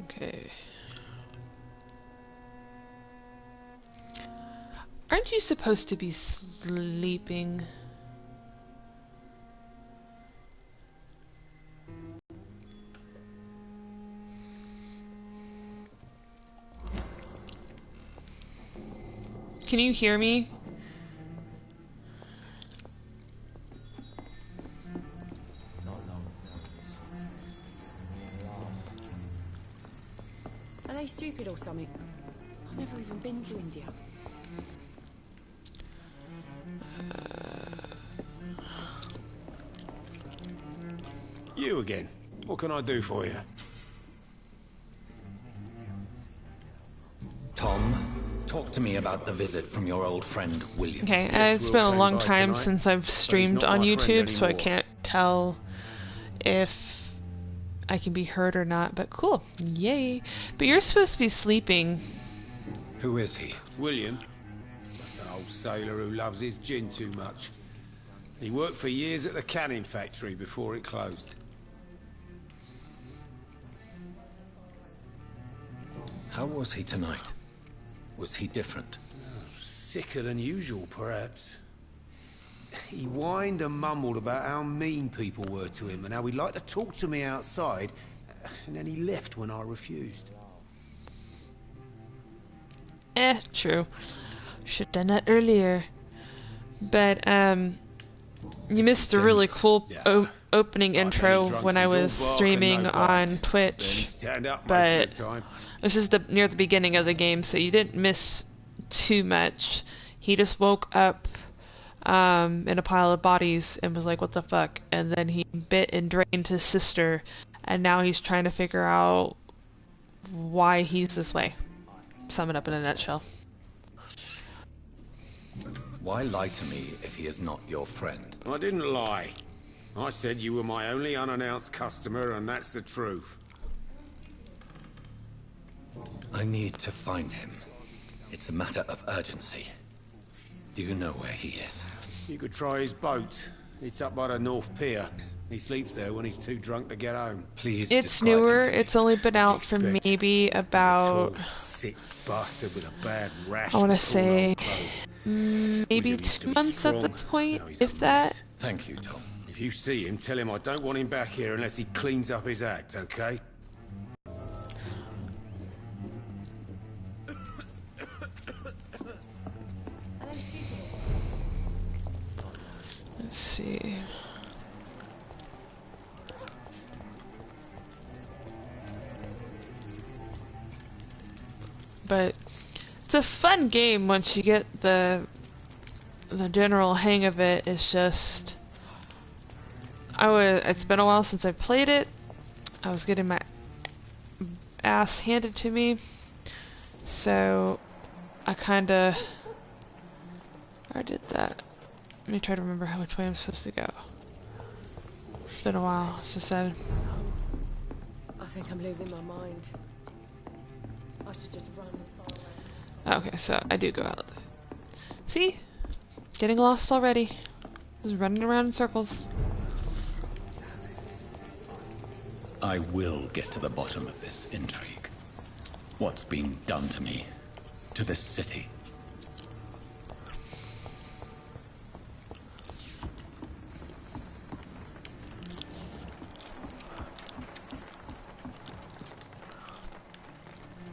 Okay. Aren't you supposed to be sleeping? Can you hear me? Are they stupid or something? I've never even been to India. You again. What can I do for you? Tom, talk to me about the visit from your old friend, William. Okay, Yes, it's Will been a came long by time tonight, since I've but he's streamed not on my friend YouTube, so I anymore. can't tell if I can be heard or not, but cool. Yay. But you're supposed to be sleeping. Who is he? William. Just an old sailor who loves his gin too much. He worked for years at the canning factory before it closed. How was he tonight? Was he different? Sicker than usual, perhaps. He whined and mumbled about how mean people were to him and how he'd like to talk to me outside, and then he left when I refused. True. Should've done that earlier. But, you missed a really cool opening intro when I was streaming on Twitch. But this is near the beginning of the game, so you didn't miss too much. He just woke up in a pile of bodies and was like, what the fuck? And then he bit and drained his sister, and now he's trying to figure out why he's this way. Sum it up in a nutshell. Why lie to me if he is not your friend? I didn't lie. I said you were my only unannounced customer, and that's the truth. I need to find him. It's a matter of urgency. Do you know where he is? You could try his boat. It's up by the North Pier. He sleeps there when he's too drunk to get home. Please It's describe him newer. to me. It's only been out for maybe about, He's a tall, sick bastard with a bad rash. I want to and torn say, old clothes. maybe William used to 2 be months at strong. this point, Now he's a if that. mess. Thank you, Tom. If you see him, tell him I don't want him back here unless he cleans up his act, okay? Let's see. But it's a fun game once you get the general hang of it. It's just it's been a while since I played it. I was getting my ass handed to me, so I did that. Let me try to remember which way I'm supposed to go. It's been a while, as I said. I think I'm losing my mind. I should just run as far away. Okay, so I do go out. See? Getting lost already. Just running around in circles. I will get to the bottom of this intrigue. What's been done to me? To this city?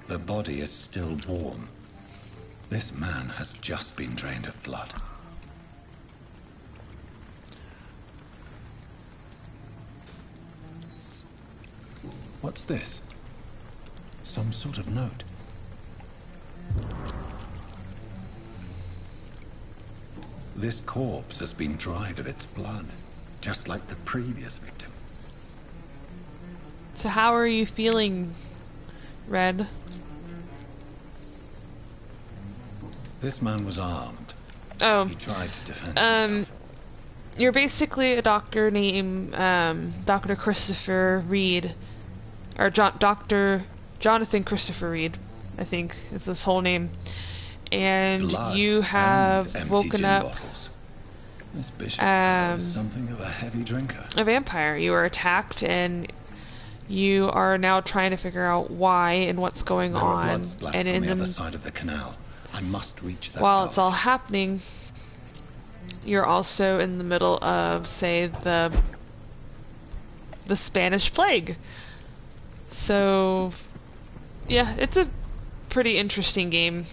The body is still warm. This man has just been drained of blood. What's this? Some sort of note. This corpse has been dried of its blood, just like the previous victim. So how are you feeling, Red? This man was armed. Oh. He tried to defend himself. You're basically a doctor named Dr. Christopher Reed, or Dr. Jonathan Christopher Reed, I think is his whole name. And Blood you have and woken gin up bottles. This bishop is something of a heavy drinker. a vampire. You were attacked, and you are now trying to figure out why and what's going There are on. blood splats And on in the other side of the canal. I must reach that. while it's all happening, you're also in the middle of, say, the Spanish plague. So, yeah, it's a pretty interesting game.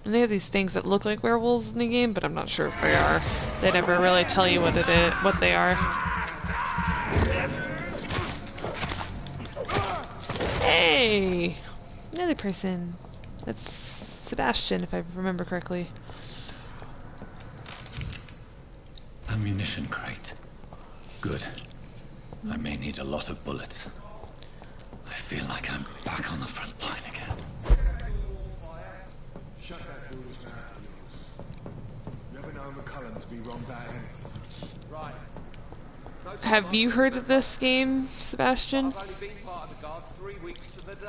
And they have these things that look like werewolves in the game, but I'm not sure if they are. They never really tell you what they are. Hey! Another person. That's Sebastian, if I remember correctly. Ammunition crate. Good. I may need a lot of bullets. I feel like I'm back on the front line again. Shut that foolish mouth of yours. You ever known McCullum to be wrong about anything? Right. Have you heard of this game, Sebastian? I've only been part of the guard 3 weeks to the day.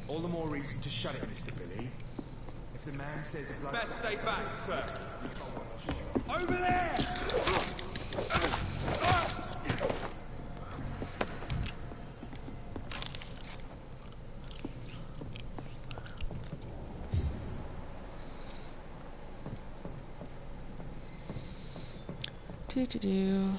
All the more reason to shut it, Mr. Billy. If the man says a blood... Best stay back, sir. Over there! Do.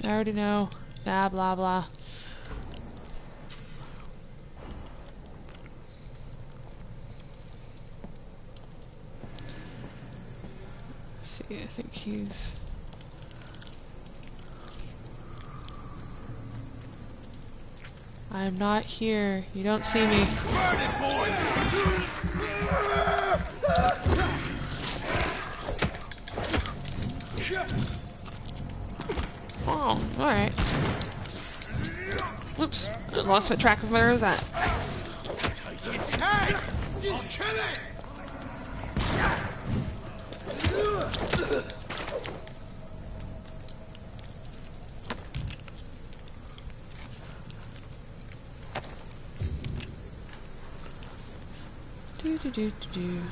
I already know. Blah blah blah. See, I think he's... I'm not here. You don't see me. Oh, alright. Whoops. I lost my track of where I was at. Do. You won't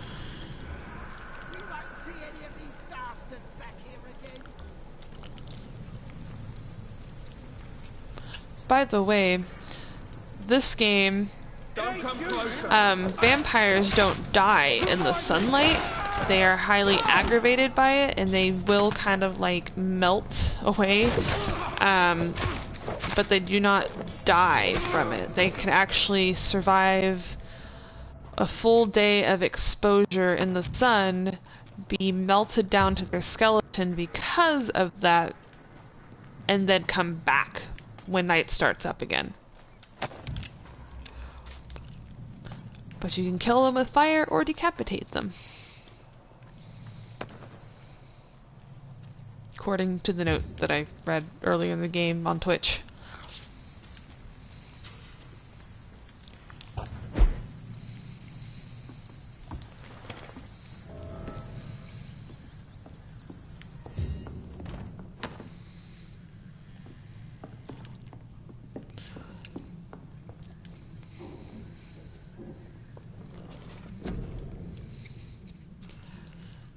see any of these bastards back here again. By the way, this game, vampires don't die in the sunlight. They are highly aggravated by it, and they will kind of like melt away. But they do not die from it. They can actually survive a full day of exposure in the sun, be melted down to their skeleton because of that, and then come back when night starts up again. But you can kill them with fire or decapitate them, according to the note that I read earlier in the game on Twitch.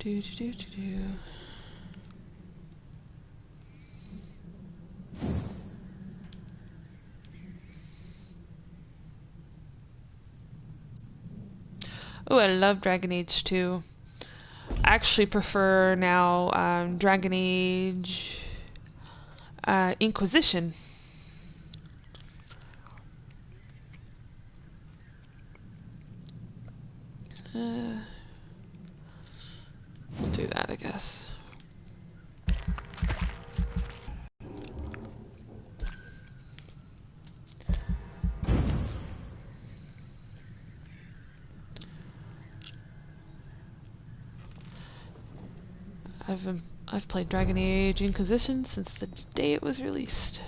Do. Oh, I love Dragon Age 2. I actually prefer now Dragon Age Inquisition. We'll do that, I guess. I've played Dragon Age Inquisition since the day it was released.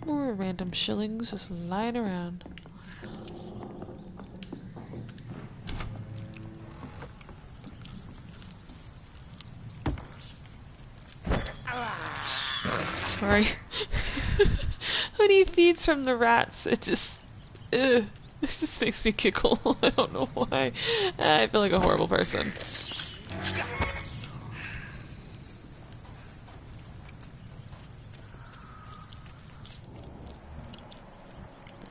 More random shillings just lying around. Sorry. When he feeds from the rats, it just... Ugh. This just makes me giggle. I don't know why. I feel like a horrible person.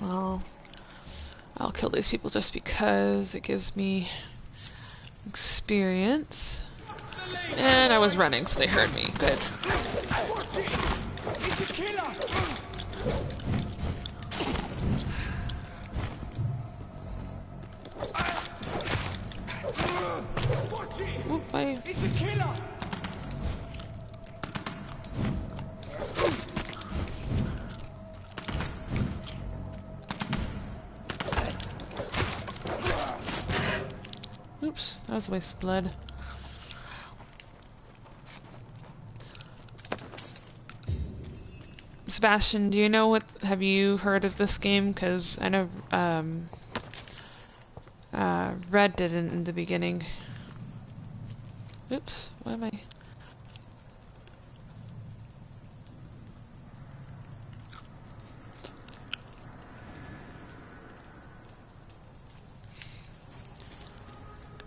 Well, I'll kill these people just because it gives me experience. And I was running, so they heard me. Good. It's a killer! Oop, It's a killer! Oops, that was a waste of blood. Sebastian, do you know what? Have you heard of this game? Because I know Red did in the beginning. Oops, what am I?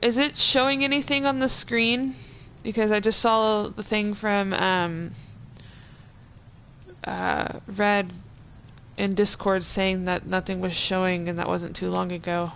Is it showing anything on the screen? Because I just saw the thing from Red in Discord saying that nothing was showing, and that wasn't too long ago.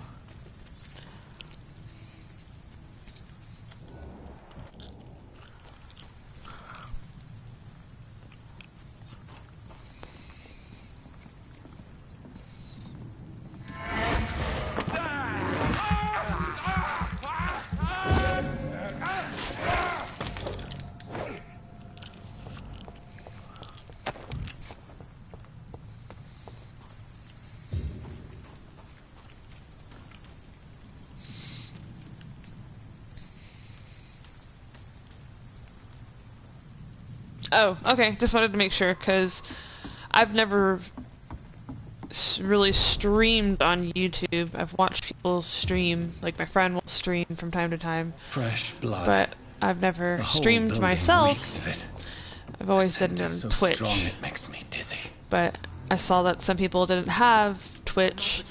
Oh, okay. Just wanted to make sure, because I've never really streamed on YouTube. I've watched people stream, like my friend will stream from time to time. Fresh blood. But I've never The whole streamed building myself. reeks of it. I've always The done it on scent is so Twitch. strong it makes me dizzy. But I saw that some people didn't have Twitch,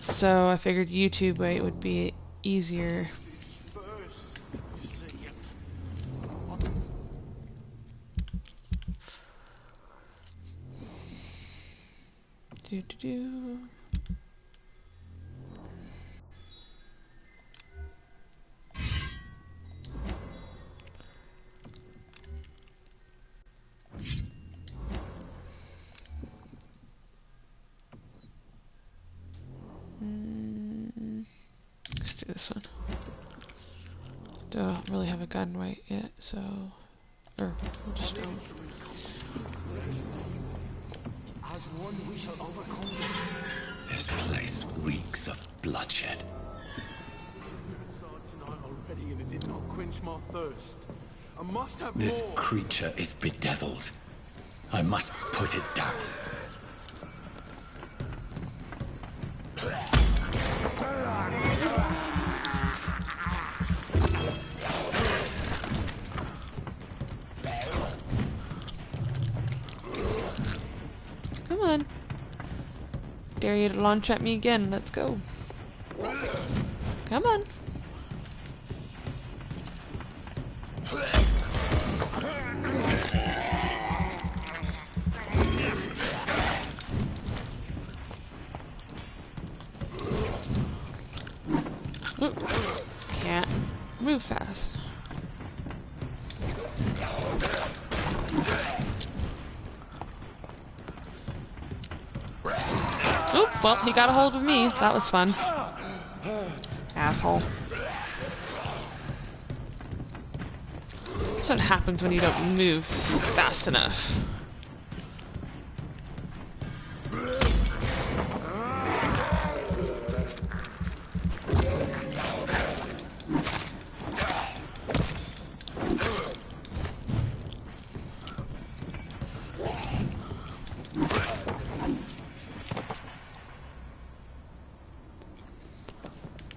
so I figured YouTube would be easier. Do do do. Let's do this one. Don't really have a gun right yet, so we'll just go. As one, we shall overcome This place reeks of bloodshed. tonight already, and it did not quench my thirst. I must have This more. creature is bedeviled. I must put it down. Come on. Dare you to launch at me again. Let's go. Come on. Oop. Can't move fast. Oop, well, he got a hold of me. That was fun. Asshole. That's what happens when you don't move fast enough.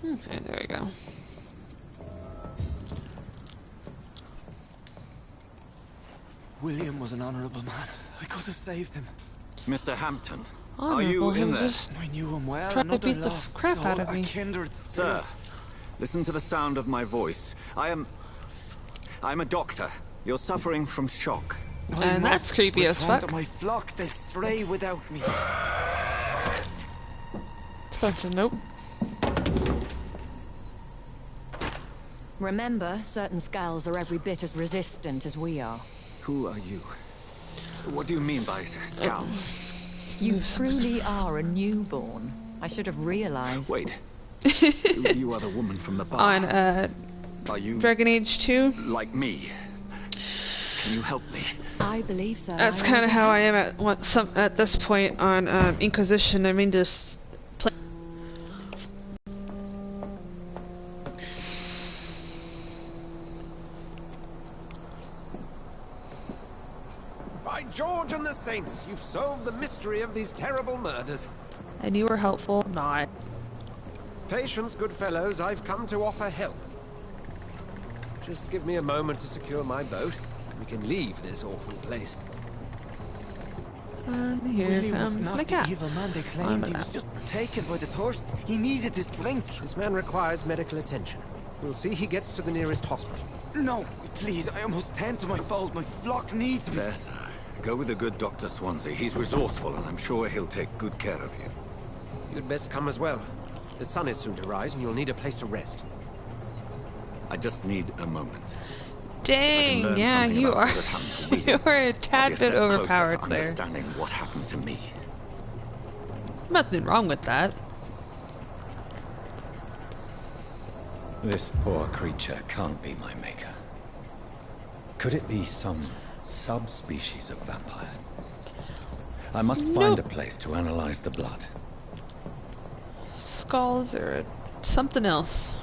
Okay, there we go. William was an honorable man. I could have saved him. Mr. Hampton, are you Honorable, in he there? just I knew him well. tried to Another beat the lost crap soul, out of a me. kindred Sir, spirit. listen to the sound of my voice. I'm a doctor. You're suffering from shock. I And that's must creepy as return fuck. to my flock, they'll stray without me. Spencer, nope. Remember, certain skulls are every bit as resistant as we are. Who are you? What do you mean by scowl? You truly are a newborn. I should have realized. Wait. You are the woman from the bar. On Are you Dragon Age 2. like me? Can you help me? I believe so. That's kind of how I am at this point on Inquisition. I mean, just play. By George and the Saints, you've solved the mystery of these terrible murders. And you were helpful. Not. Patience, good fellows, I've come to offer help. Just give me a moment to secure my boat. We can leave this awful place. And here Willie was comes not my cat. the evil man they claimed. He was just taken by the thirst. He needed this drink. This man requires medical attention. We'll see he gets to the nearest hospital. No, please, I almost tend to my fold. My flock needs me. There, sir. Go with the good Dr. Swansea. He's resourceful, and I'm sure he'll take good care of you. You'd best come as well. The sun is soon to rise, and you'll need a place to rest. I just need a moment. Dang, learn yeah, something you about are. what has happened to William. You are a I'll tad be a bit step closer overpowered to there. understanding what happened to me. Nothing wrong with that. This poor creature can't be my maker. Could it be some subspecies of vampire? I must find a place to analyze the blood. Skulls or something else.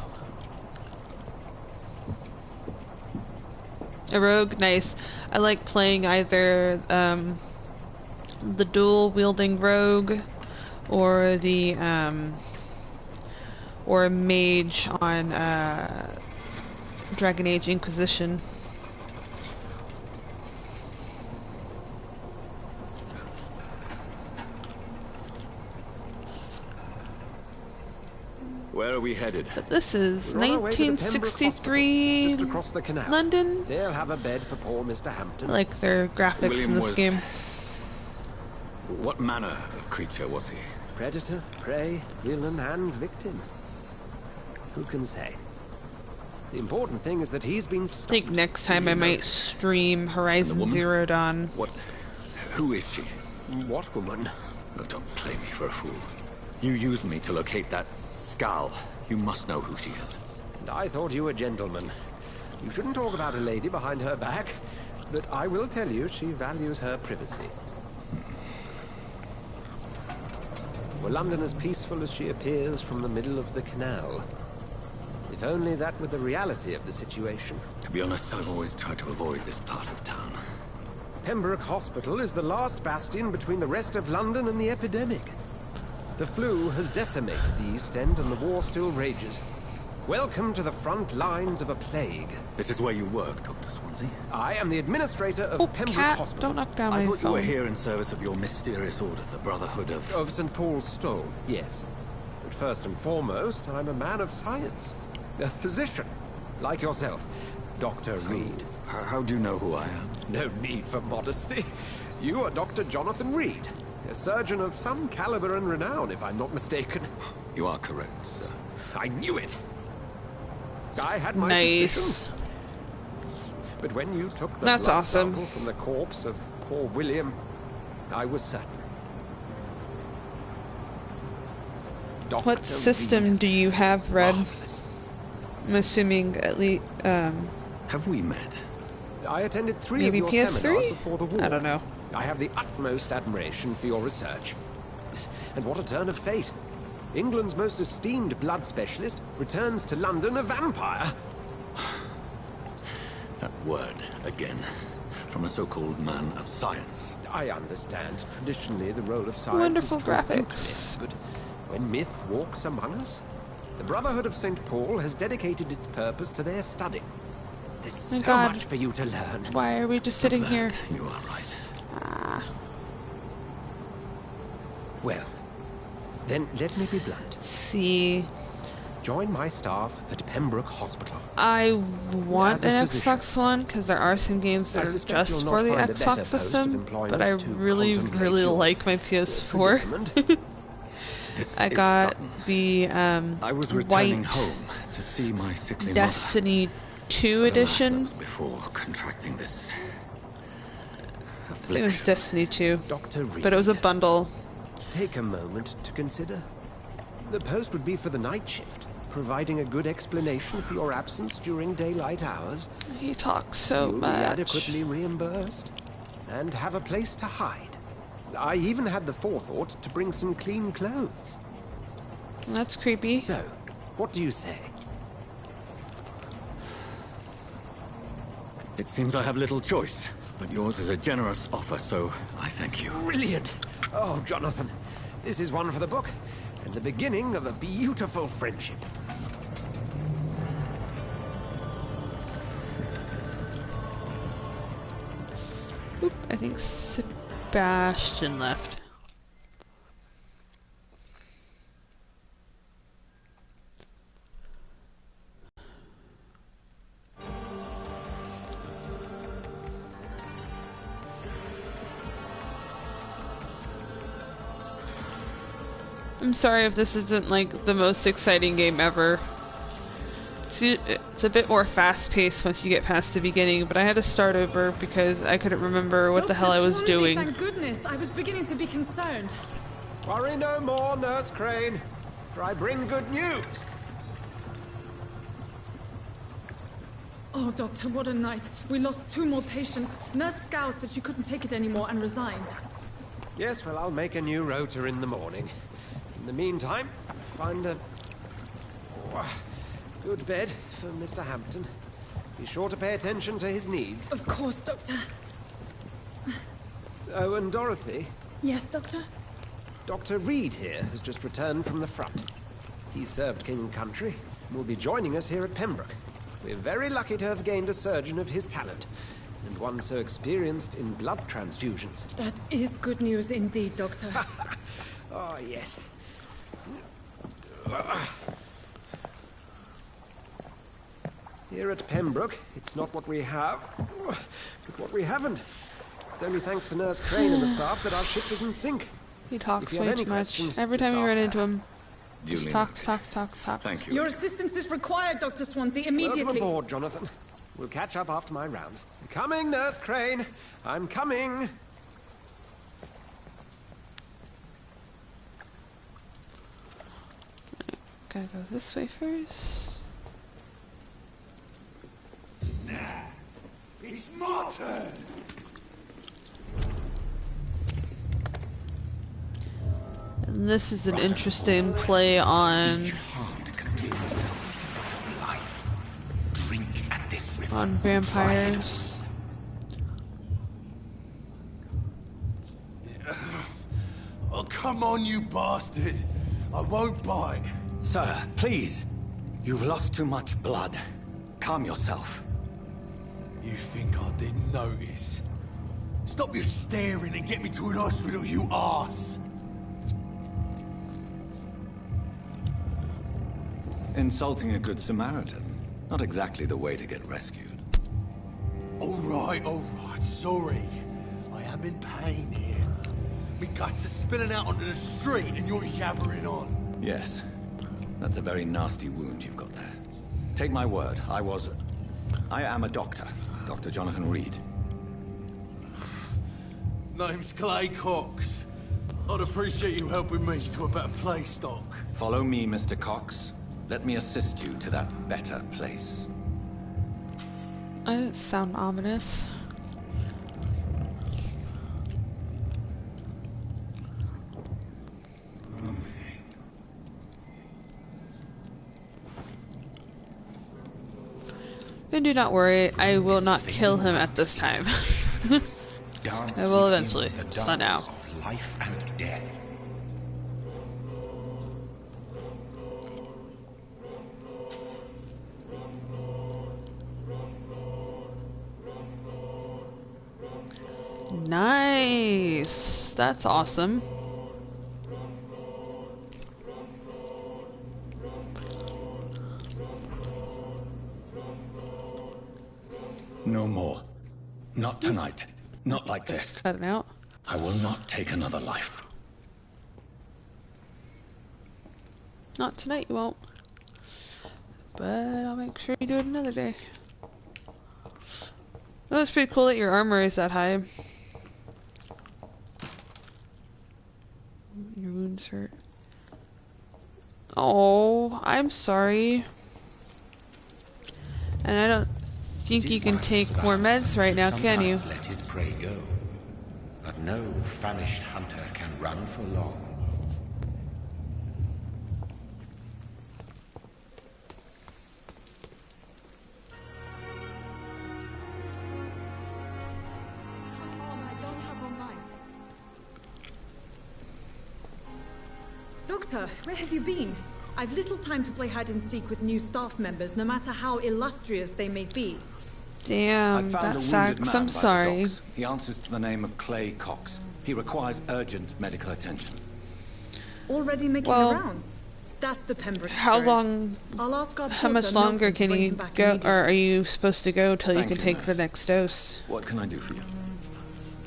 A rogue, nice. I like playing either the dual wielding rogue or the or a mage on Dragon Age Inquisition. Where are we headed? But this is We're on our way to the Pembroke Hospital, 1963 just across the canal. London. They'll have a bed for poor Mr. Hampton. I like their graphics William in this was- game. What manner of creature was he? Predator, prey, villain, and victim. Who can say? The important thing is that he's been I stopped. think next time I might stream Horizon woman? Zero Dawn. What? Who is she? What woman? Oh, don't play me for a fool. You used me to locate that skull. You must know who she is. And I thought you a gentleman. You shouldn't talk about a lady behind her back, but I will tell you she values her privacy. Were London as peaceful as she appears from the middle of the canal? If only that were the reality of the situation. To be honest, I've always tried to avoid this part of town. Pembroke Hospital is the last bastion between the rest of London and the epidemic. The flu has decimated the East End and the war still rages. Welcome to the front lines of a plague. This is where you work, Dr. Swansea? I am the administrator of Oh, Pembroke cat! Hospital. Don't knock down I my thought you were phone. here in service of your mysterious order, the Brotherhood of... Of St. Paul's Stole, yes. But first and foremost, I'm a man of science. A physician, like yourself, Dr. Reed. How do you know who I am? No need for modesty. You are Dr. Jonathan Reed, a surgeon of some caliber and renown, if I'm not mistaken. You are correct, sir. I knew it! I had my Nice. suspicions. But when you took the That's blood awesome. sample from the corpse of poor William, I was certain. Dr. What system Reed. do you have, Red? Marvelous. I'm assuming at least, Have we met? I attended 3 maybe of your PS3? seminars before the war. I don't know. I have the utmost admiration for your research. And what a turn of fate. England's most esteemed blood specialist returns to London a vampire. That word, again. From a so-called man of science. I understand. Traditionally, the role of science Wonderful is to refute graphics. myth, but when myth walks among us, The Brotherhood of St. Paul has dedicated its purpose to their study. There's My so God. much for you to learn. Why are we just sitting here? You are right. Ah. Well, then let me be blunt. See, Join my staff at Pembroke Hospital. I want As a an physician, Xbox One because there are some games that I are suspect just you'll for not the find a better Xbox post of system, employment but I to really, contemplate really your like my PS4. predicament. This I is got sudden. the I was returning white home to see my sickly Destiny 2 mother. But alas, edition. that was before contracting this I think it was affliction. Destiny 2, Dr. Reed, but it was a bundle. take a moment to consider. The post would be for the night shift, providing a good explanation for your absence during daylight hours. He talks so You'll much. be adequately reimbursed and have a place to hide. I even had the forethought to bring some clean clothes. That's creepy. So, what do you say? It seems I have little choice, but yours is a generous offer, so I thank you. Brilliant! Oh, Jonathan, this is one for the book, and the beginning of a beautiful friendship. Oop, I think Sebastian left. I'm sorry if this isn't like the most exciting game ever. It's a bit more fast-paced once you get past the beginning, but I had to start over because I couldn't remember what the hell I was Swansea, doing. Thank goodness, I was beginning to be concerned. Worry no more, Nurse Crane, for I bring good news. Oh, Doctor, what a night. We lost 2 more patients. Nurse Scow said she couldn't take it anymore and resigned. Yes, well, I'll make a new rota in the morning. In the meantime, find a good bed for Mr. Hampton. Be sure to pay attention to his needs. Of course, Doctor. Oh, and Dorothy, Yes, Doctor? Dr. Reed here has just returned from the front. He served King and Country and will be joining us here at Pembroke. We're very lucky to have gained a surgeon of his talent, and one so experienced in blood transfusions. That is good news indeed, Doctor. Oh, yes. Here at Pembroke, it's not what we have, but what we haven't. It's only thanks to Nurse Crane and the staff that our ship doesn't sink. He talks If you have way any too much. questions, Every just time you ask run her. into him, just Duly talks. noted. Thank you. Your assistance is required, Dr. Swansea, Welcome immediately. aboard, Jonathan. We'll catch up after my rounds. Coming, Nurse Crane. I'm coming. Gotta go this way first. It's my turn! And this is an interesting play on vampires. Oh, come on, you bastard! I won't bite. Sir, please. You've lost too much blood. Calm yourself. You think I didn't notice? Stop your staring and get me to an hospital, you arse! Insulting a good Samaritan. Not exactly the way to get rescued. Alright, sorry. I am in pain here. Me guts are spilling out onto the street and you're yabbering on. Yes. That's a very nasty wound you've got there. Take my word, I am a doctor. Dr. Jonathan Reed. Name's Clay Cox. I'd appreciate you helping me to a better place, Doc. Follow me, Mr. Cox. Let me assist you to that better place. That didn't sound ominous. And do not worry, I will not kill him at this time. I will eventually, just not now. Life and death. Nice. That's awesome. No more. Not tonight. Not like this. Cut it out. I will not take another life. Not tonight, you won't. But I'll make sure you do it another day. Oh, it's pretty cool that your armor is that high. Your wounds hurt. Oh, I'm sorry. And I don't think you can take more meds right now, can you? Let his prey go. But no famished hunter can run for long. Doctor, where have you been? I've little time to play hide and seek with new staff members, no matter how illustrious they may be. Damn, that sucks. I'm sorry. He answers to the name of Clay Cox. He requires urgent medical attention. Already making the rounds? That's the Pembroke How spirit. long? I'll ask our How much porter, longer Milton, to can bring you him back go, immediately. or are you supposed to go till you Thank can you, take the nurse. next dose? What can I do for you?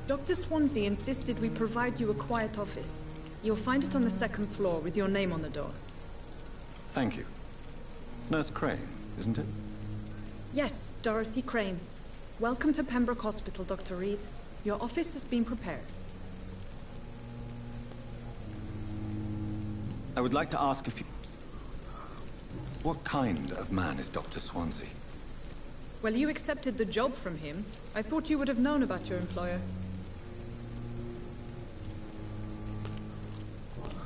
Dr. Swansea insisted we provide you a quiet office. You'll find it on the second floor with your name on the door. Thank you. Nurse Crane, isn't it? Yes, Dorothy Crane. Welcome to Pembroke Hospital, Dr. Reed. Your office has been prepared. I would like to ask if you... What kind of man is Dr. Swansea? Well, you accepted the job from him. I thought you would have known about your employer.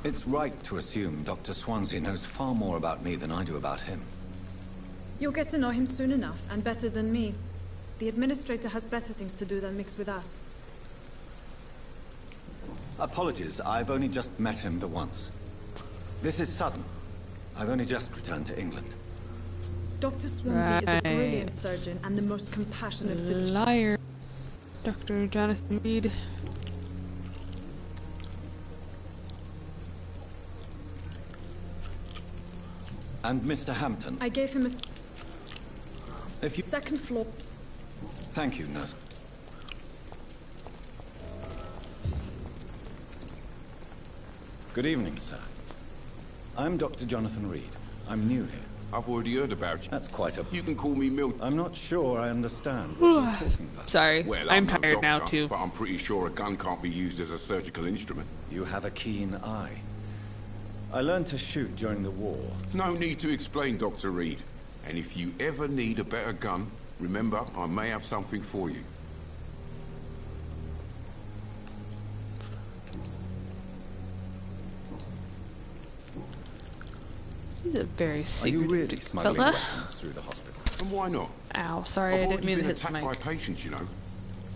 It's right to assume Dr. Swansea knows far more about me than I do about him. You'll get to know him soon enough, and better than me. The administrator has better things to do than mix with us. Apologies, I've only just met him the once. This is sudden. I've only just returned to England. Dr. Swansea is a brilliant surgeon and the most compassionate physician. Liar. Dr. Jonathan Reed. And Mr. Hampton. I gave him a If you... second floor. Thank you, nurse. Good evening, sir. I'm Dr. Jonathan Reed. I'm new here. I've already heard about you. That's quite a... You can call me Milt. I'm not sure I understand what you're talking about. Sorry, Well, I'm no tired now doctor, too. But I'm pretty sure a gun can't be used as a surgical instrument. You have a keen eye. I learned to shoot during the war. No need to explain, Dr. Reed. And if you ever need a better gun, remember, I may have something for you. He's a very Are secret you really smuggling fella. weapons through the hospital? And why not? Ow, sorry, I I've didn't already mean to been hit the attacked by mic. patients, you know.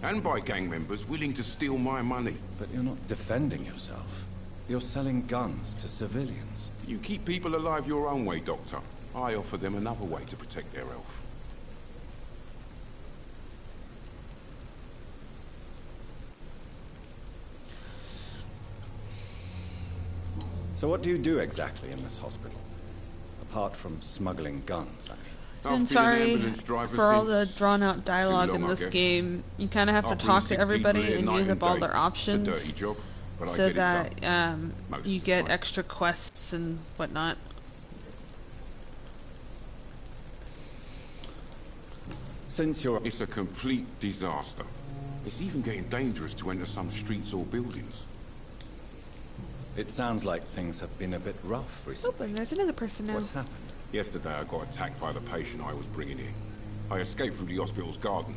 And by gang members willing to steal my money. But you're not defending yourself. You're selling guns to civilians. You keep people alive your own way, Doctor. I offer them another way to protect their health. So what do you do exactly in this hospital? Apart from smuggling guns, I mean. I've And been an sorry ambulance driver for all the since drawn-out dialogue too in long, I this guess. game. You kind of have I'll to bring talk to sick everybody people here and night use and up all day. their options, It's a dirty job, but I so get it that done. Most you of the get time. extra quests and whatnot. Since you're... It's a complete disaster. It's even getting dangerous to enter some streets or buildings. It sounds like things have been a bit rough recently. Open, there's another person now. What's happened? Yesterday I got attacked by the patient I was bringing in. I escaped through the hospital's garden,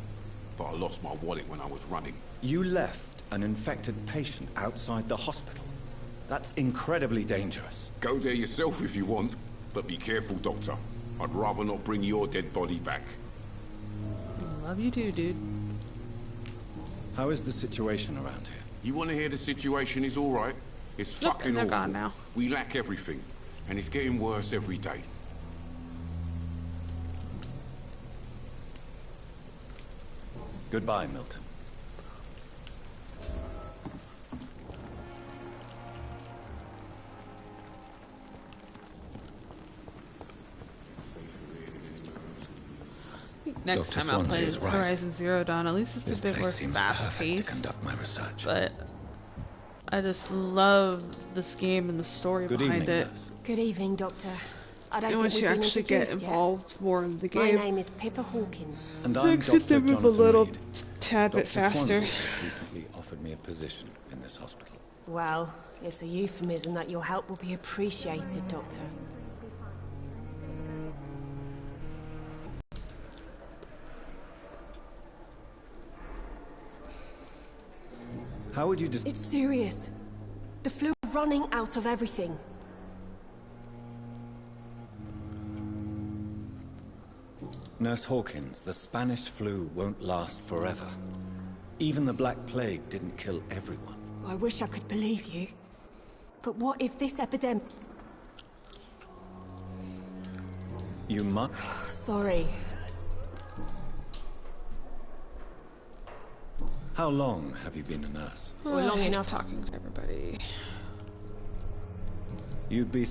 but I lost my wallet when I was running. You left an infected patient outside the hospital. That's incredibly dangerous. Go there yourself if you want, but be careful, Doctor. I'd rather not bring your dead body back. Love you too, dude. How is the situation around here? You want to hear the situation is all right? It's Look, fucking they're awful. gone now. We lack everything, and it's getting worse every day. Goodbye, Milton. next Dr. time I'll play Swansea is right. Horizon Zero Dawn. At least it's This a bit place more seems fast perfect to paced. conduct my research. But I just love this game and the story Good behind evening, it. nurse. Good evening, Doctor. I don't And think once we've you been actually get introduced involved more in the yet. My game, name is Pippa Hawkins. And I'm things get to Dr. move a Jonathan little Reed. tad bit Dr. faster. Swansea has recently offered me a position in this hospital. Well, it's a euphemism that your help will be appreciated, Doctor. How would you It's serious. The flu running out of everything. Nurse Hawkins, the Spanish flu won't last forever. Even the Black Plague didn't kill everyone. I wish I could believe you. But what if this epidemic... You must... Sorry. How long have you been a nurse? We're long enough talking to everybody. You'd be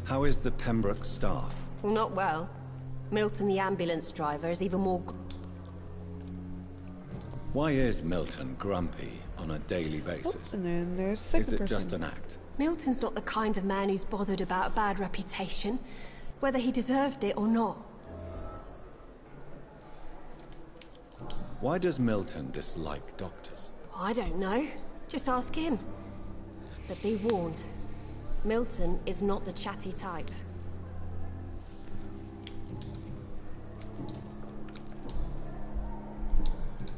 How is the Pembroke staff? Well, not well. Milton, the ambulance driver, is even more... Why is Milton grumpy on a daily basis? And then there's the second Is it person. just an act? Milton's not the kind of man who's bothered about a bad reputation, whether he deserved it or not. Why does Milton dislike doctors? I don't know. Just ask him. But be warned. Milton is not the chatty type.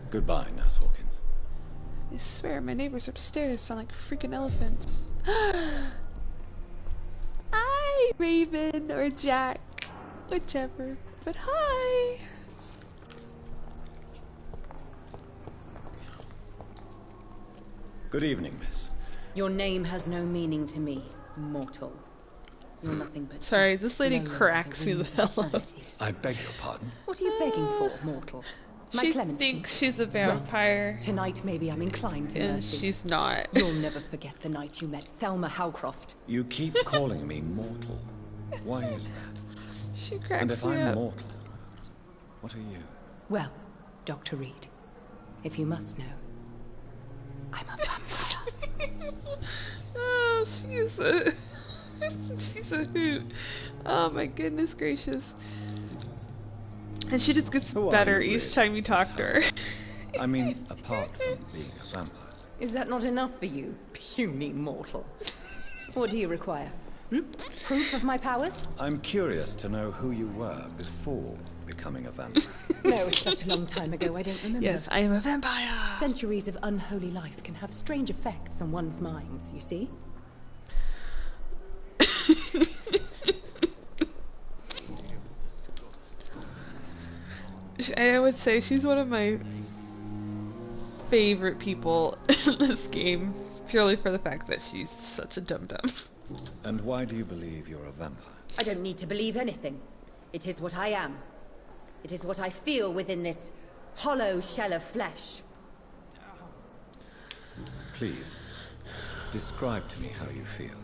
Goodbye, Nurse Hawkins. I swear, my neighbors upstairs sound like freaking elephants. Hi, Raven or Jack. Whichever. But hi! Good evening, miss. Your name has no meaning to me, mortal. You're nothing but... Sorry, this lady flowing cracks me the winds hell of up. eternity. I beg your pardon. What are you begging for, mortal? My She clemency? thinks she's a vampire, Well, tonight maybe I'm inclined to and mercy. she's not. You'll never forget the night you met Thelma Howcroft. You keep calling me mortal. Why is that? She cracks And if me I'm up. mortal, what are you? Well, Dr. Reed, if you must know, I'm a vampire. Oh, she's a... she's a hoot. Oh my goodness gracious. And she just gets Who are better you, each really, time you talk to her. I mean, apart from being a vampire. Is that not enough for you, puny mortal? What do you require? Proof of my powers? I'm curious to know who you were before becoming a vampire. No, it's such a long time ago, I don't remember. Yes, I am a vampire. Centuries of unholy life can have strange effects on one's minds, you see? I would say she's one of my favorite people in this game, purely for the fact that she's such a dum-dum. And why do you believe you're a vampire? I don't need to believe anything. It is what I am. It is what I feel within this hollow shell of flesh. Please, describe to me how you feel.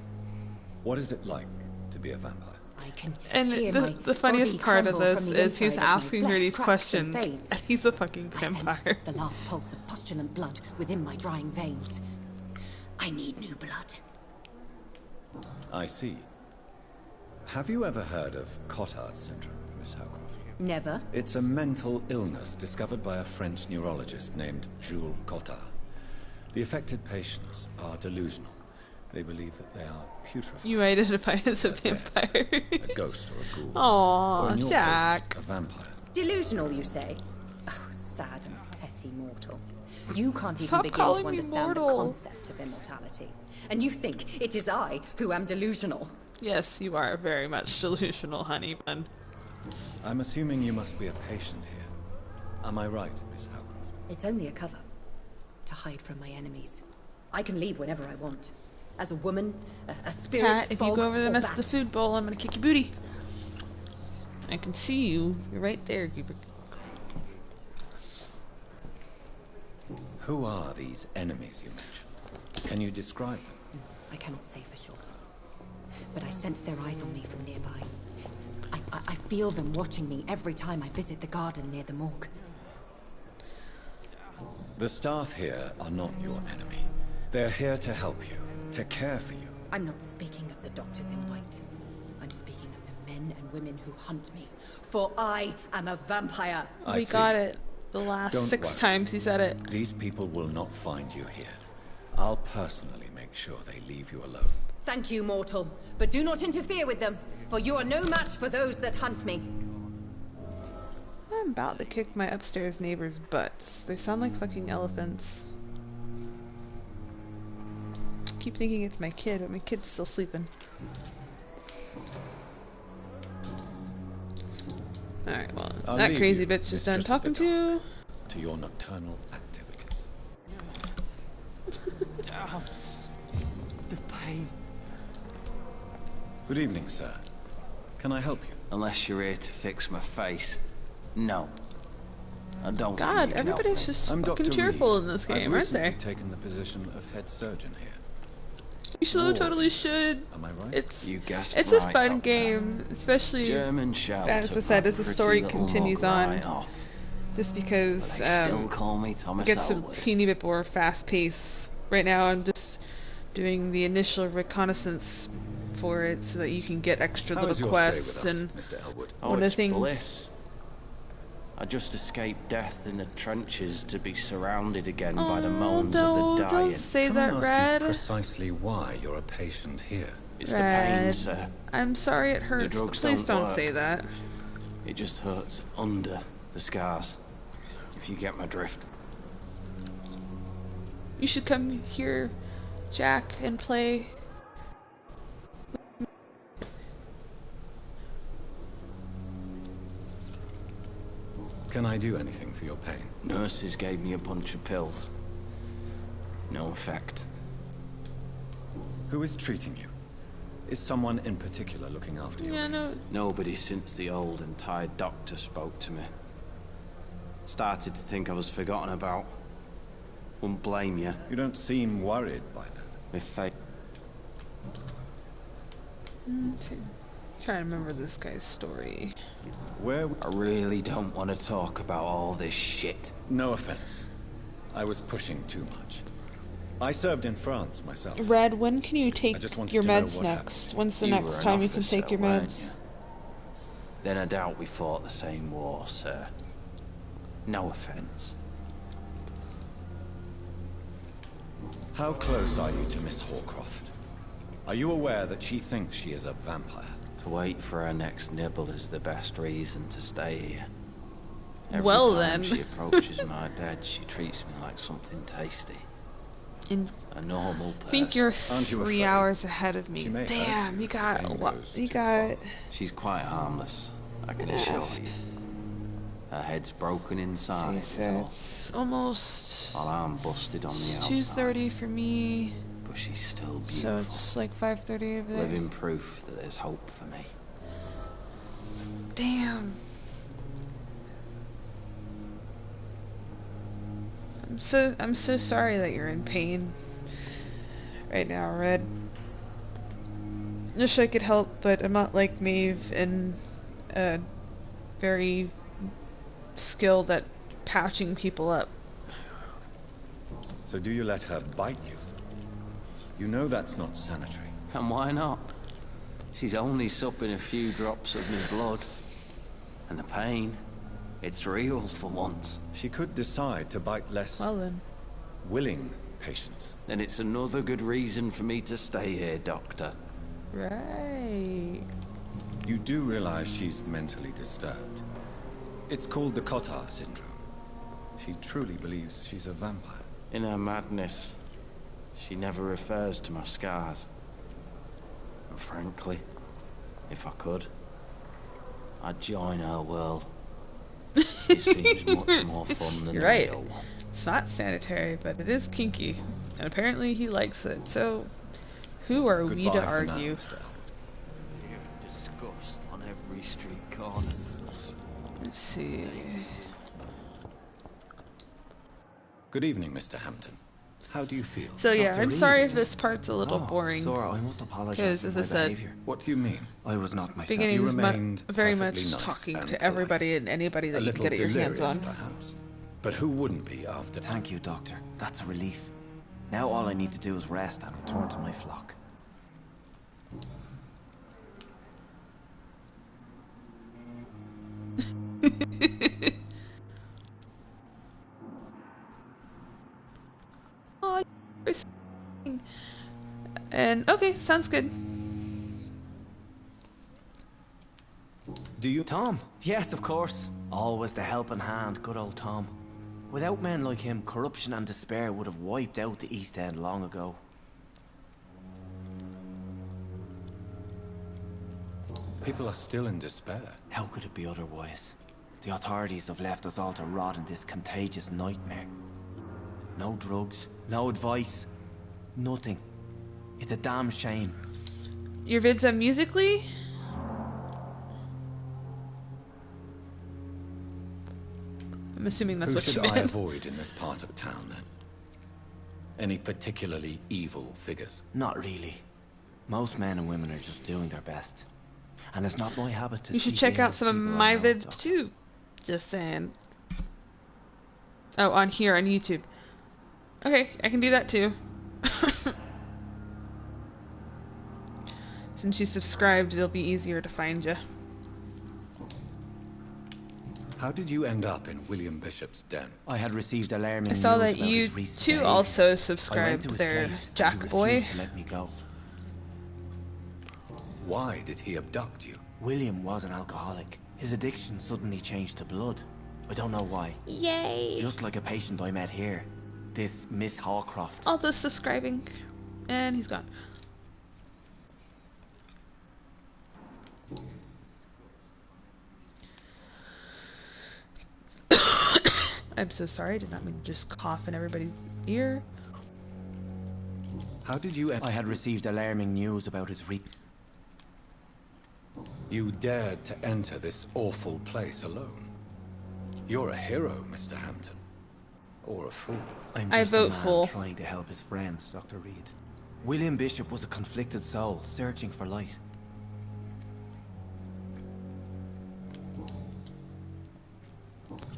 What is it like to be a vampire? I can And hear the funniest body part of crumble this from the is he's inside as my asking her flesh these cracks questions, and fades. and he's a fucking I sense vampire. the last pulse of postulant blood within my drying veins. I need new blood. I see. Have you ever heard of Cotard syndrome, Miss Howcroft? Never. It's a mental illness discovered by a French neurologist named Jules Cotard. The affected patients are delusional. They believe that they are putrefied. You identify as a vampire. A ghost or a ghoul. Aww, or in your Jack. case, a vampire. Delusional, you say? Oh, sad and petty mortal. You can't even Stop begin calling to me understand the mortal. concept of immortality. And you think it is I who am delusional. Yes, you are very much delusional, honey bun. I'm assuming you must be a patient here. Am I right, Miss Howcroft? It's only a cover. To hide from my enemies. I can leave whenever I want. As a woman, a spirit, Cat, if you fog, go over to or mess with bat. the food bowl, I'm gonna kick your booty. I can see you. You're right there, Keeper. Who are these enemies you mentioned? Can you describe them? I cannot say for sure. But I sense their eyes on me from nearby. I I feel them watching me every time I visit the garden near the morgue. The staff here are not your enemy. They're here to help you, to care for you. I'm not speaking of the doctors in white. I'm speaking of the men and women who hunt me. For I am a vampire. We got it. The last Don't 6 worry. times he said it. These people will not find you here. I'll personally make sure they leave you alone. Thank you, mortal. But do not interfere with them, for you are no match for those that hunt me. I'm about to kick my upstairs neighbors' butts. They sound like fucking elephants. I keep thinking it's my kid, but my kid's still sleeping. Alright, well, I'll that leave crazy you, bitch is done Mistress of talking the to. Dark, to your nocturnal activities. The pain. Good evening, sir. Can I help you? Unless you're here to fix my face. No. I don't God, think you can help everybody's me. just I'm fucking Dr. cheerful Reed. in this I've game, aren't recently they? taken the position of head surgeon here. You so totally should. Am I right? It's You guessed it's a right, fun Doctor. game, especially German shell as I took said, my as the pretty story little continues mug on. right off. Just because But they still call me it Thomas gets a Elwood. teeny bit more fast paced. Right now I'm just doing the initial reconnaissance for it so that you can get extra How little is your quests stay with and us, Mr. Elwood? Oh, one of the it's things bliss. I just escaped death in the trenches to be surrounded again by the moans of the dying. Don't say Can that, I ask Red. you precisely why you're a patient here? It's the pain, Red. sir. I'm sorry it hurts, but drugs please don't don't work. say that. It just hurts under the scars. If you get my drift. You should come here, Jack, and play. Can I do anything for your pain? Nurses gave me a bunch of pills. No effect. Who is treating you? Is someone in particular looking after you? Yeah, no. Nobody since the old and tired doctor spoke to me. Started to think I was forgotten about. Wouldn't blame you. You don't seem worried by that. If fate. Trying to remember this guy's story. Where? I really don't want to talk about all this shit. No offense. I was pushing too much. I served in France myself. Red, when can you I take just wanted your to know meds what next? happened. When's the You next were an time you can officer, take your weren't meds? you? Then I doubt we fought the same war, sir. No offense. How close are you to Miss Horcroft? Are you aware that she thinks she is a vampire? To wait for her next nibble is the best reason to stay here. Every Well, time then. she approaches my bed, she treats me like something tasty. And A normal person. I think you're Aren't you 3 afraid? hours ahead of me. She may hurt Damn, you you if got the a pain lot. goes You too got. far. She's quite harmless, I can assure you. Her head's broken inside, is So all. it's almost While I'm busted on the outside. 2:30 for me. But she's still beautiful. So it's like 5:30 over there. Living proof that there's hope for me. Damn. I'm so sorry that you're in pain right now, Red. Wish I could help, but I'm not like Maeve and very skilled at patching people up. So do you let her bite you? You know that's not sanitary. And why not? She's only supping a few drops of my blood. And the pain, it's real for once. She could decide to bite less Well then. willing patients. Then it's another good reason for me to stay here, Doctor. Right. You do realize she's mentally disturbed. It's called the Cotard syndrome. She truly believes she's a vampire. In her madness, she never refers to my scars. And frankly, if I could, I'd join her world. It seems much more fun than You're the right. real one. It's not sanitary, but it is kinky. And apparently he likes it, so who are we to Goodbye for now, argue? Mr. Elwood. You're disgust on every street corner. Let's see. Good evening, Mr. Hampton. How do you feel? So yeah, Dr. I'm Reed, sorry is if this part's a little boring. Sir, I must apologize Because, for as my I said, behavior. What do you mean? I was not myself. beginning You is remained very perfectly much nice talking and to polite. everybody and anybody that A you can little get your hands delirious, on. perhaps. But who wouldn't be after... Thank you, Doctor. That's a relief. Now all I need to do is rest and return to my flock. Oh, and okay, sounds good. Do you... Tom? Yes, of course. Always the helping hand, good old Tom. Without men like him, corruption and despair would have wiped out the East End long ago. People are still in despair. How could it be otherwise? The authorities have left us all to rot in this contagious nightmare. No drugs, no advice, nothing. It's a damn shame. Your vids on Musically? I'm assuming that's Who what you should meant. I avoid in this part of town, then? Any particularly evil figures? Not really. Most men and women are just doing their best. And it's not my habit to You should speak check ill out of some of people my I know, vids Doctor. too. Just saying. Oh, on here, on YouTube. Okay, I can do that too. Since you subscribed, it'll be easier to find you. How did you end up in William Bishop's den? I had received alarming I saw news that about you his recent too behavior. also I went subscribed to his there, place, and he Jack Boy. refused to let me go. Why did he abduct you? William was an alcoholic. His addiction suddenly changed to blood. I don't know why. Yay! Just like a patient I met here. This Miss Hawcroft. All the subscribing. And he's gone. I'm so sorry, I did not mean to just cough in everybody's ear. How did you... I had received alarming news about his You dared to enter this awful place alone. You're a hero, Mr. Hampton. Or a fool. I'm I just a vote man fool. trying to help his friends, Dr. Reed. William Bishop was a conflicted soul, searching for light.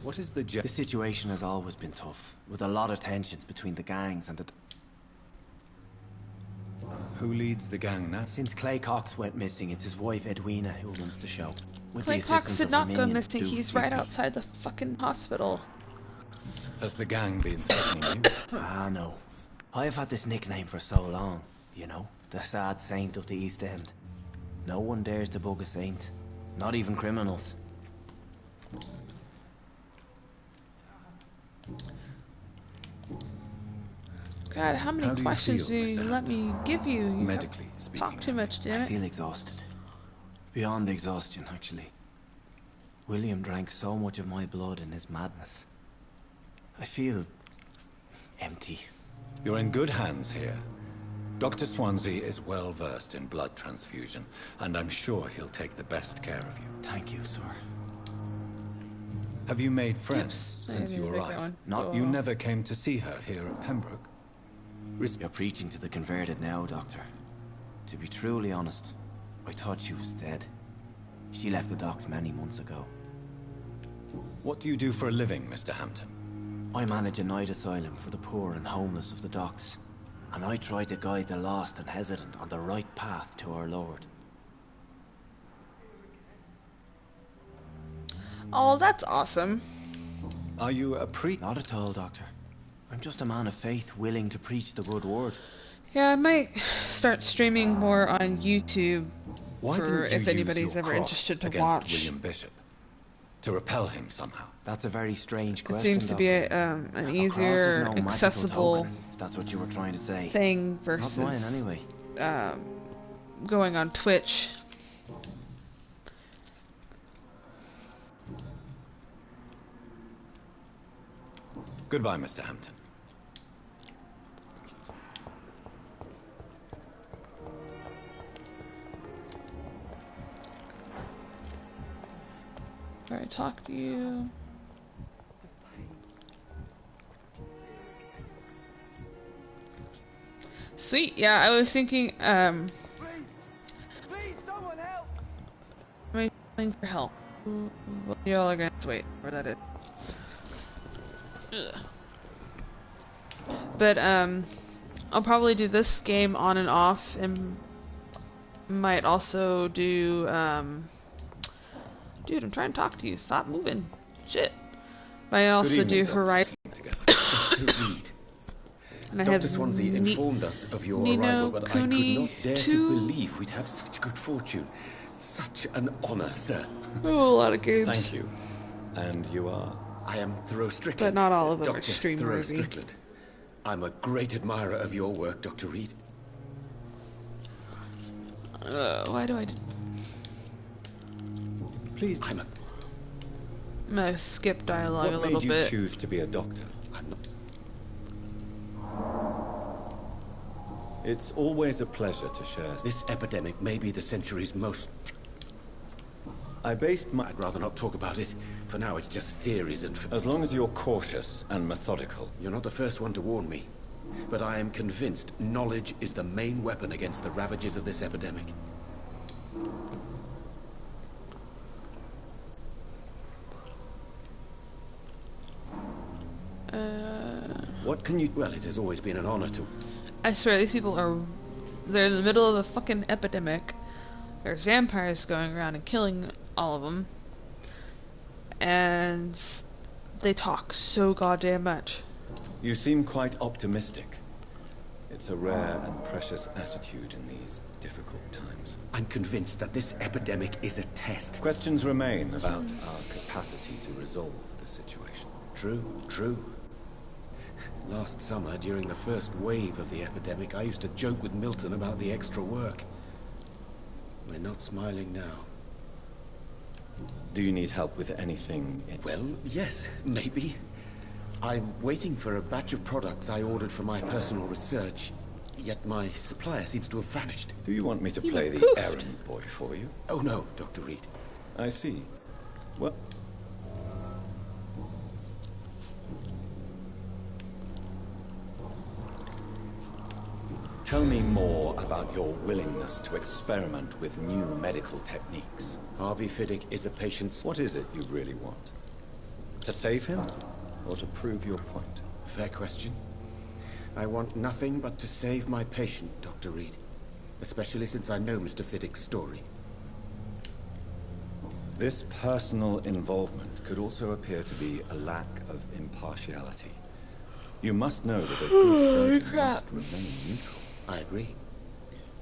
What is the The situation has always been tough, with a lot of tensions between the gangs and the... Who leads the gang now? Since Clay Cox went missing, it's his wife Edwina who runs the show. With Clay the Cox assistance did of not her go minion, missing, Duke he's right Digby. outside the fucking hospital. Has the gang been threatening you? Ah, no. I've had this nickname for so long, you know, the sad saint of the East End. No one dares to bug a saint, not even criminals. God, how many How do you questions feel, do you Mr. let me give you? You Medically speaking. talk too much, damn I it. feel exhausted. Beyond exhaustion, actually. William drank so much of my blood in his madness. I feel... empty. You're in good hands here. Dr. Swansea is well versed in blood transfusion, and I'm sure he'll take the best care of you. Thank you, sir. Have you made friends Oops, I since didn't you mean to break that arrived? one. Not You never came to see her here at Pembroke? You're preaching to the converted now, Doctor. To be truly honest, I thought she was dead. She left the docks many months ago. What do you do for a living, Mr. Hampton? I manage a night asylum for the poor and homeless of the docks. And I try to guide the lost and hesitant on the right path to our Lord. Oh, that's awesome. Are you a priest? Not at all, Doctor. I'm just a man of faith willing to preach the good word. Yeah, I might start streaming more on YouTube Why for didn't you if anybody's use your ever cross interested to against watch. William Bishop? To repel him somehow? That's a very strange It question, seems to be Doctor. an A cross is easier, no magical accessible token, if that's what you were trying to say. thing versus Not mine, anyway. going on Twitch. Goodbye, Mr. Hampton. Before I talk to you. Sweet, yeah, I was thinking, Please, someone help! I'm waiting for help. Y'all are gonna have to wait where that is. Ugh. But, I'll probably do this game on and off, and might also do, dude, I'm trying to talk to you. Stop moving. Shit. Might also do Horizon. And I have Dr. Swansea informed us of your arrival, but I could not dare to believe we'd have such good fortune. Such an honor, sir. Oh, a lot of games. Thank you. And you are? I am Thoreau Strickland. But not all of them Dr. are stream Thoreau worthy. Strickland. I'm a great admirer of your work, Dr. Reed. Why do I... Please, I'm gonna skip dialogue a little bit. What made you choose to be a doctor? I'm not... It's always a pleasure to share. This epidemic may be the century's most... I'd rather not talk about it. For now, it's just theories and... As long as you're cautious and methodical. You're not the first one to warn me. But I am convinced knowledge is the main weapon against the ravages of this epidemic. What can you... Well, it has always been an honor to... I swear, these people are... They're in the middle of a fucking epidemic. There's vampires going around and killing all of them. And... they talk so goddamn much. You seem quite optimistic. It's a rare and precious attitude in these difficult times. I'm convinced that this epidemic is a test. Questions remain about our capacity to resolve the situation. True. Last summer, during the first wave of the epidemic, I used to joke with Milton about the extra work. We're not smiling now. Do you need help with anything? Well, yes, maybe. I'm waiting for a batch of products I ordered for my personal research, yet my supplier seems to have vanished. Do you want me to play the errand boy for you? Oh no, Dr. Reed. I see. Well... Tell me more about your willingness to experiment with new medical techniques. Harvey Fiddick is a patient's... What is it you really want? To save him? Or to prove your point? Fair question. I want nothing but to save my patient, Dr. Reed. Especially since I know Mr. Fiddick's story. This personal involvement could also appear to be a lack of impartiality. You must know that a good surgeon must remain neutral. I agree.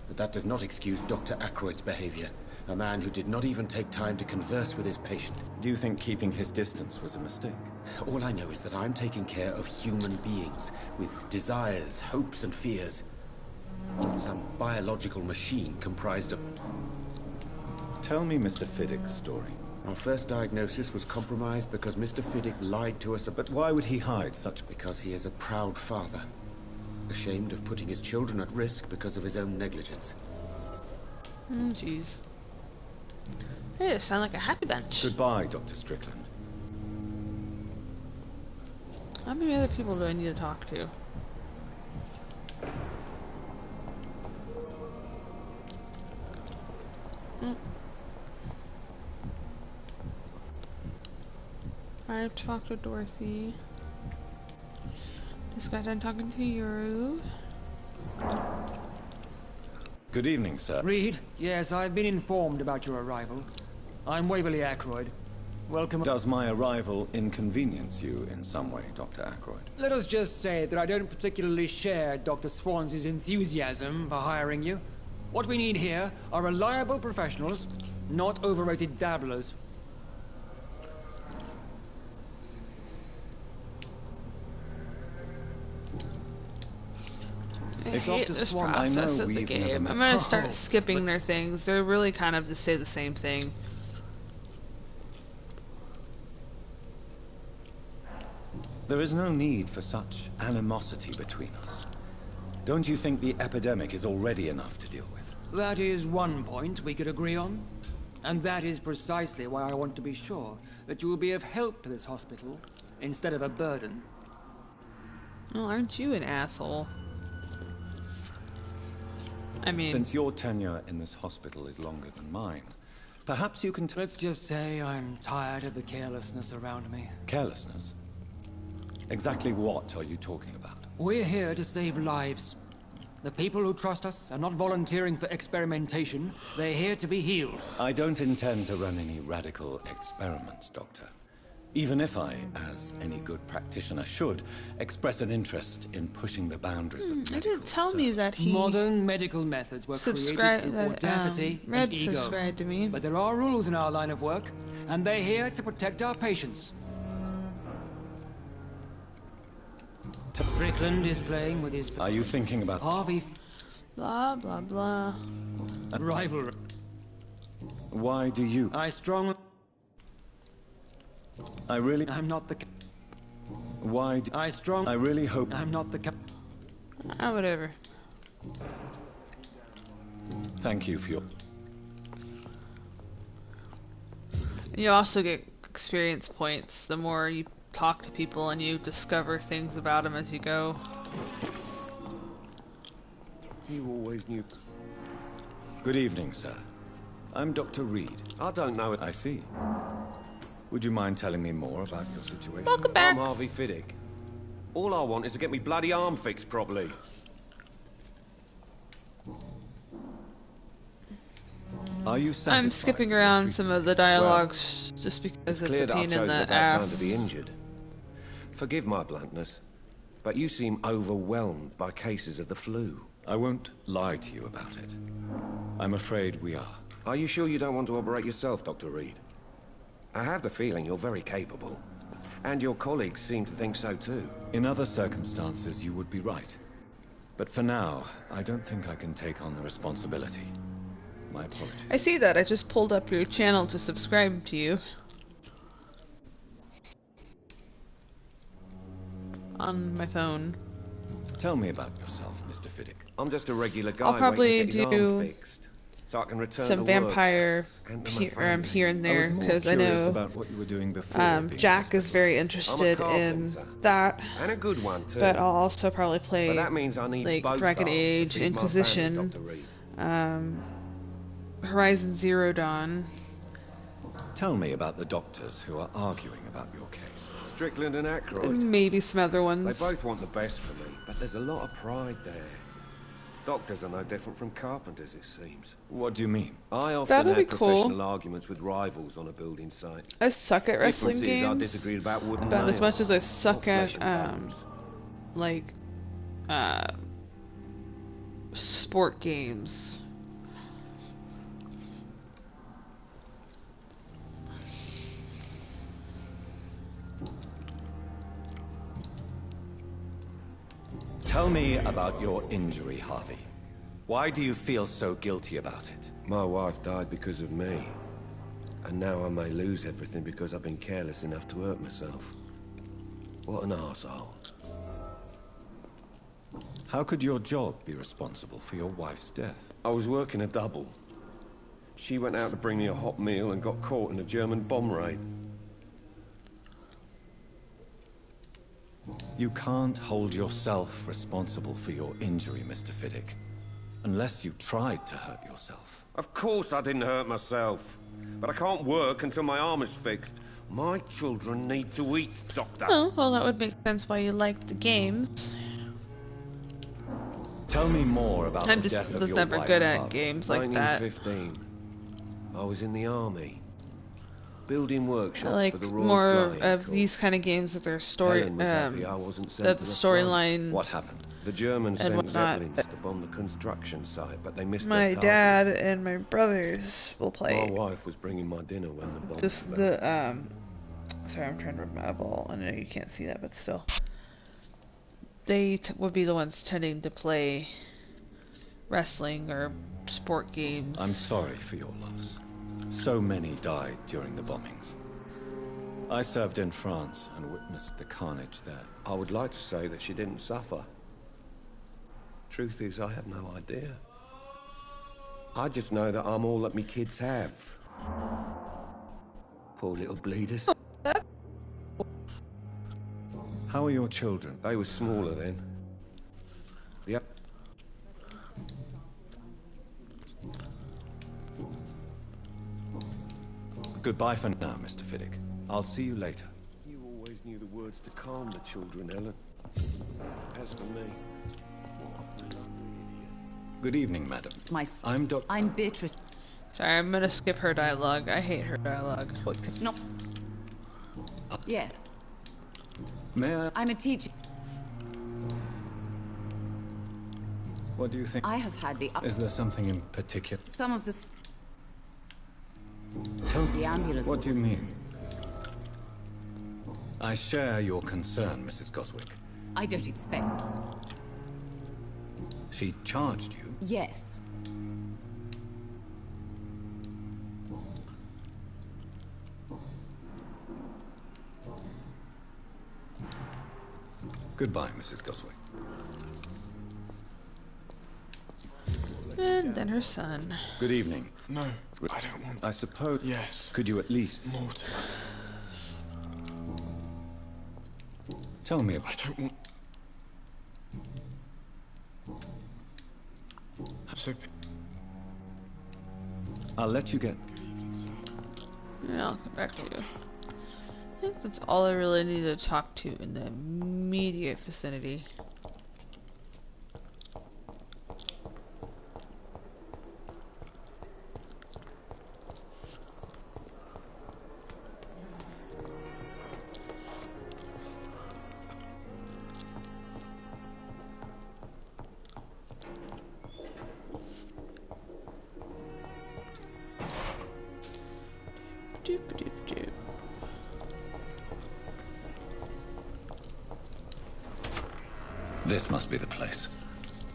But that does not excuse Dr. Ackroyd's behavior. A man who did not even take time to converse with his patient. Do you think keeping his distance was a mistake? All I know is that I'm taking care of human beings, with desires, hopes, and fears. Not some biological machine comprised of... Tell me Mr. Fiddick's story. Our first diagnosis was compromised because Mr. Fiddick lied to us about... But why would he hide such... Because he is a proud father. Ashamed of putting his children at risk because of his own negligence. Jeez. They just sound like a happy bunch. Goodbye, Dr. Strickland. How many other people do I need to talk to? I've talked to Dorothy. Just got done talking to you. Good evening, sir. Reed? Yes, I've been informed about your arrival. I'm Waverly Ackroyd. Welcome. Does my arrival inconvenience you in some way, Dr. Ackroyd? Let us just say that I don't particularly share Dr. Swansea's enthusiasm for hiring you. What we need here are reliable professionals, not overrated dabblers. I hate this process of the game. I'm gonna start skipping their things. They're really kind of just say the same thing. There is no need for such animosity between us. Don't you think the epidemic is already enough to deal with? That is one point we could agree on. And that is precisely why I want to be sure that you will be of help to this hospital instead of a burden. Well, aren't you an asshole? I mean... Since your tenure in this hospital is longer than mine, perhaps you can... Let's just say I'm tired of the carelessness around me. Carelessness? Exactly what are you talking about? We're here to save lives. The people who trust us are not volunteering for experimentation. They're here to be healed. I don't intend to run any radical experiments, Doctor. Even if I, as any good practitioner should, express an interest in pushing the boundaries of medical It didn't tell me that he... Modern medical methods were created through audacity and ego. Subscribed to me. But there are rules in our line of work, and they're here to protect our patients. Strickland is playing with his... Are you thinking about... Harvey... Blah, blah, blah. Rivalry. Why do you... I strongly... I really... I'm not the... Why do... I really hope... I'm not the... Whatever. Thank you for your... You also get experience points the more you talk to people and you discover things about them as you go. You always knew... Good evening, sir. I'm Dr. Reed. I don't know it. I see. Would you mind telling me more about your situation? Welcome back. I'm Harvey Fiddick. All I want is to get me bloody arm fixed properly. Are you satisfied? I'm skipping around some of the dialogues just because it's a pain in the ass. Time to be injured. Forgive my bluntness, but you seem overwhelmed by cases of the flu. I won't lie to you about it. I'm afraid we are. Are you sure you don't want to operate yourself, Dr. Reed? I have the feeling you're very capable. And your colleagues seem to think so too. In other circumstances, you would be right. But for now, I don't think I can take on the responsibility. My apologies. I see that. I just pulled up your channel to subscribe to you. On my phone. Tell me about yourself, Mr. Fiddick. I'm just a regular guy. I'll probably waiting to get his do arm fixed, so I can return some to Vampyr here and there because I know about what you were doing before Jack is very interested in that. And a good one too. But I'll also probably play but that means I need like both Dragon arms to Age, feed my Inquisition, family, Dr. Reed. Horizon Zero Dawn. Tell me about the doctors who are arguing about your case. Strickland and Aykroyd. And maybe some other ones. They both want the best for me, but there's a lot of pride there. Doctors are no different from carpenters, it seems. What do you mean? I often That'll have be cool. professional arguments with rivals on a building site. I suck at wrestling Difference is I games. disagreed about wooden About as nails, much as I suck or at flesh and bones. like sport games. Tell me about your injury, Harvey. Why do you feel so guilty about it? My wife died because of me. And now I may lose everything because I've been careless enough to hurt myself. What an arsehole. How could your job be responsible for your wife's death? I was working a double. She went out to bring me a hot meal and got caught in a German bomb raid. You can't hold yourself responsible for your injury, Mr. Fiddick. Unless you tried to hurt yourself. Of course I didn't hurt myself. But I can't work until my arm is fixed. My children need to eat, Doctor. Oh, well, that would make sense why you like the games. Tell me more about I'm the just death of was your never wife's good at father. games like that. 1915. I was in the army. Building workshops I like for the Royal more Flying of Corps. these kind of games that their story, Helen was happy I wasn't sent the to the storyline. What happened? The Germans and sent whatnot. Zeppelins to bomb the construction site, but they missed My their target. dad and my brothers will play. My wife was bringing my dinner when the bomb This fell. Sorry, I'm trying to rub my eyeball. I know you can't see that, but still. They would be the ones tending to play wrestling or sport games. I'm sorry for your loss. So many died during the bombings. I served in France and witnessed the carnage there. I would like to say that she didn't suffer. Truth is, I have no idea. I just know that I'm all that me kids have. Poor little bleeders. How are your children? They were smaller then. Goodbye for now, Mr. Fiddick. I'll see you later. You always knew the words to calm the children, Ellen. As for me... Good evening, madam. It's my... I'm Beatrice. Sorry, I'm gonna skip her dialogue. I hate her dialogue. What? No. Yeah. May I... I'm a teacher. What do you think? I have had the... Is there something in particular? Some of the... Tell me. The ambulance. What do you mean? I share your concern, Mrs. Goswick. I don't expect... She charged you? Yes. Goodbye, Mrs. Goswick. And then her son. Good evening. No, I don't want... I suppose... Yes. Could you at least... Mortimer. Tell me... I don't want... I'm so... I'll let you get... Yeah, I'll come back to you. I think that's all I really need to talk to in the immediate vicinity. Doop-a-doop-doop. This must be the place.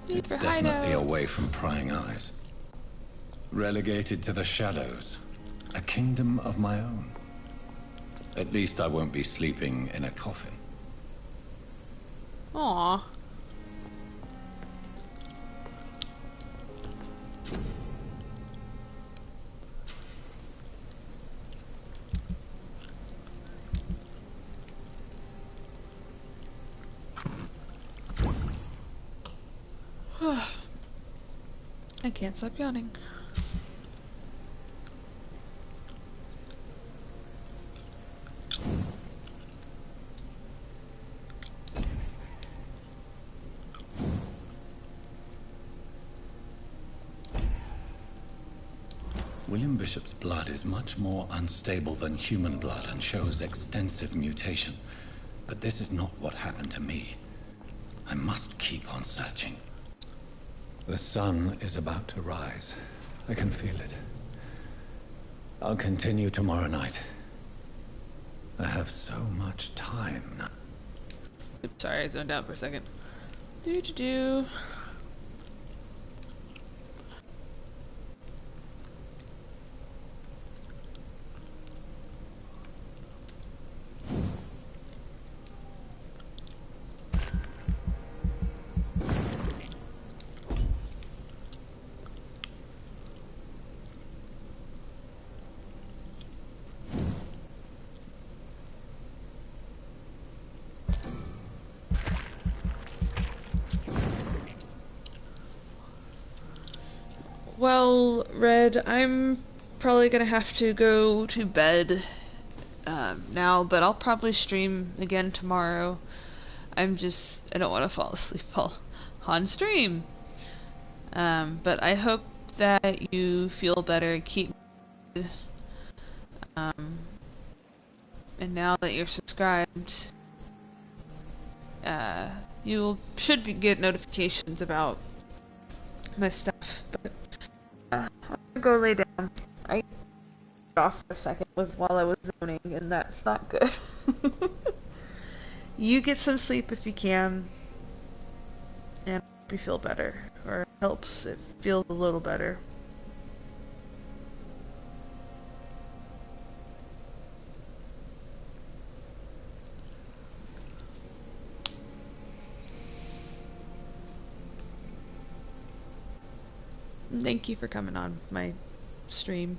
Need It's for definitely hideouts. away from prying eyes. Relegated to the shadows. A kingdom of my own. At least I won't be sleeping in a coffin. Aww. I can't stop yawning. William Bishop's blood is much more unstable than human blood and shows extensive mutation. But this is not what happened to me. I must keep on searching. The sun is about to rise. I can feel it. I'll continue tomorrow night. I have so much time now. Oops, sorry, I zoned out for a second. Do-do-do. Well, Red, I'm probably gonna have to go to bed now, but I'll probably stream again tomorrow. I don't want to fall asleep while on stream. But I hope that you feel better, keep and now that you're subscribed, you should get notifications about my stuff, but I'm gonna go lay down. I got off for a second while I was zoning, and that's not good. You get some sleep if you can, and hope you feel better, or it helps it feels a little better. Thank you for coming on my stream.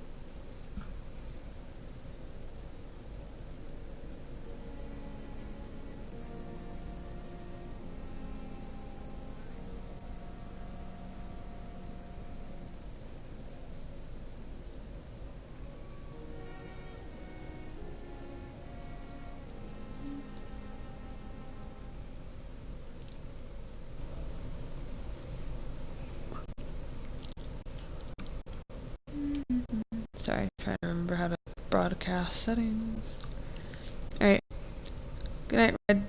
Trying to remember how to broadcast settings. Alright. Good night, Red.